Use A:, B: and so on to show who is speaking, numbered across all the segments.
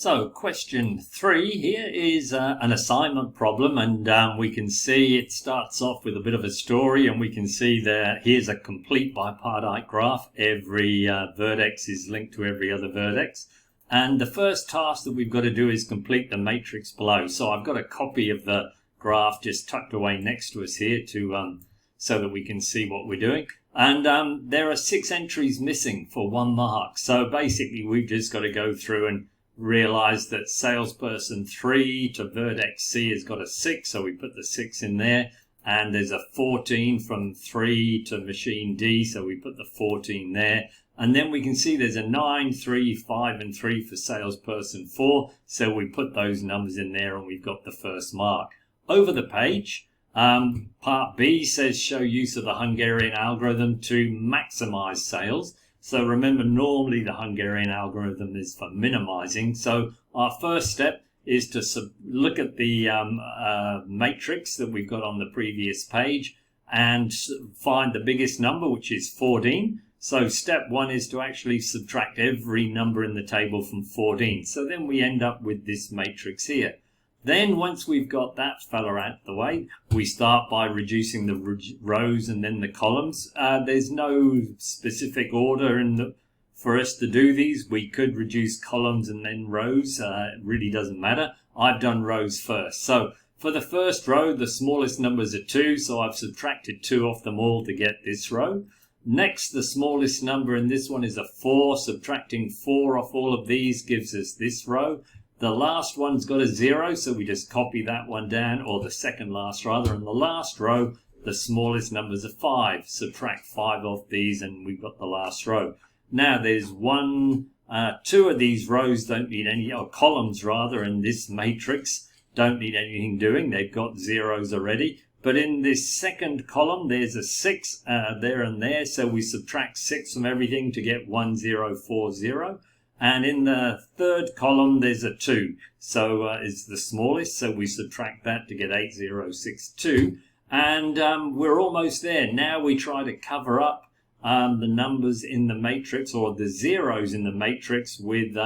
A: So question 3 here is an assignment problem, and we can see it starts off with a bit of a story, and we can see that here's a complete bipartite graph. Every vertex is linked to every other vertex, and the first task that we've got to do is complete the matrix below. So I've got a copy of the graph just tucked away next to us here to so that we can see what we're doing. And there are 6 entries missing for 1 mark. So basically we've just got to go through and realize that salesperson 3 to vertex C has got a 6, so we put the 6 in there, and there's a 14 from 3 to machine D, so we put the 14 there, and then we can see there's a 9, 3, 5 and 3 for salesperson 4, so we put those numbers in there and we've got the first mark. Over the page, part B says show use of the Hungarian algorithm to maximize sales. So remember, normally the Hungarian algorithm is for minimizing. So our first step is to look at the matrix that we've got on the previous page and find the biggest number, which is 14. So step 1 is to actually subtract every number in the table from 14. So then we end up with this matrix here. Then once we've got that fella out the way, we start by reducing the rows and then the columns. There's no specific order for us to do these. We could reduce columns and then rows. It really doesn't matter. I've done rows first. So for the first row, the smallest numbers are 2, so I've subtracted 2 off them all to get this row. Next, the smallest number in this one is a 4. Subtracting 4 off all of these gives us this row. The last one's got a 0, so we just copy that one down, or the second last rather. And the last row, the smallest numbers are 5. Subtract 5 off these and we've got the last row. Now there's 2 of these rows don't need any, or columns rather, in this matrix don't need anything doing. They've got zeros already. But in this second column, there's a 6 there and there, so we subtract 6 from everything to get 1040. And in the third column, there's a 2. So it's the smallest, so we subtract that to get 8062. And we're almost there. Now we try to cover up the numbers in the matrix, or the zeros in the matrix, with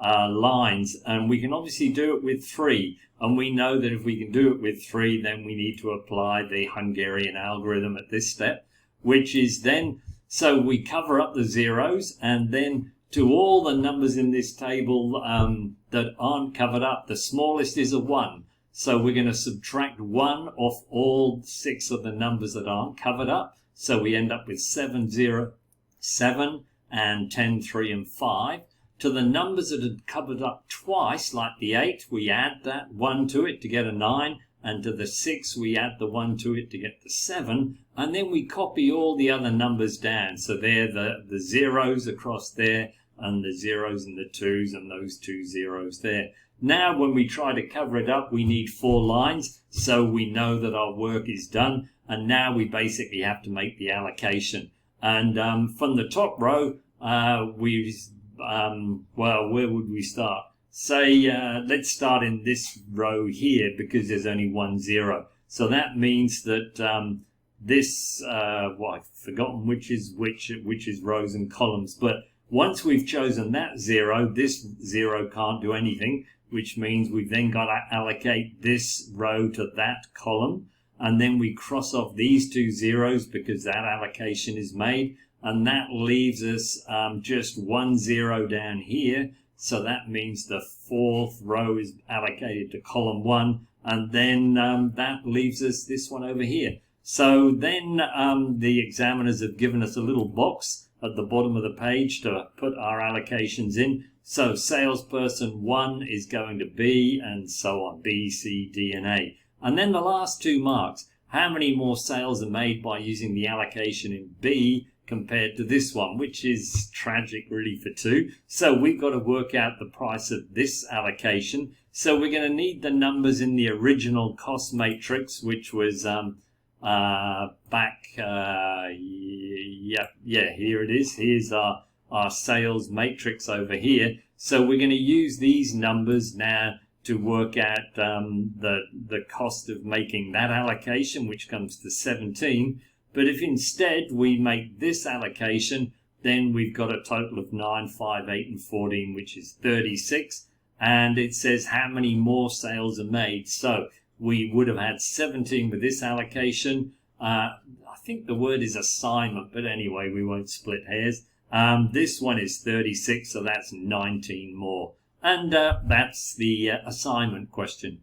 A: lines. And we can obviously do it with 3. And we know that if we can do it with 3, then we need to apply the Hungarian algorithm at this step, which is then, so we cover up the zeros, and then to all the numbers in this table that aren't covered up, the smallest is a 1. So we're going to subtract 1 off all 6 of the numbers that aren't covered up. So we end up with 7, 0, 7, and 10, 3, and 5. To the numbers that are covered up twice, like the 8, we add that 1 to it to get a 9. And to the 6, we add the 1 to it to get the 7. And then we copy all the other numbers down. So they're the zeros across there, and the zeros and the 2s, and those 2 zeros there. Now when we try to cover it up, we need 4 lines, so we know that our work is done, and now we basically have to make the allocation. And from the top row, well, where would we start? Say, let's start in this row here, because there's only 1 0. So that means that this, well, I've forgotten which is rows and columns, but once we've chosen that 0, this 0 can't do anything, which means we've then got to allocate this row to that column. And then we cross off these 2 zeros because that allocation is made. And that leaves us just 1 0 down here. So that means the 4th row is allocated to column 1. And then that leaves us this one over here. So then the examiners have given us a little box at the bottom of the page to put our allocations in. So salesperson 1 is going to B, and so on, B, C, D, and A. And then the last 2 marks, how many more sales are made by using the allocation in B compared to this one, which is tragic really for 2. So we've got to work out the price of this allocation. So we're going to need the numbers in the original cost matrix, which was here it is. Here's our sales matrix over here. So we're going to use these numbers now to work out the cost of making that allocation, which comes to 17. But if instead we make this allocation, then we've got a total of 9, 5, 8, and 14, which is 36. and it says how many more sales are made. So we would have had 17 with this allocation. I think the word is assignment, but anyway, we won't split hairs. This one is 36, so that's 19 more. And that's the assignment question.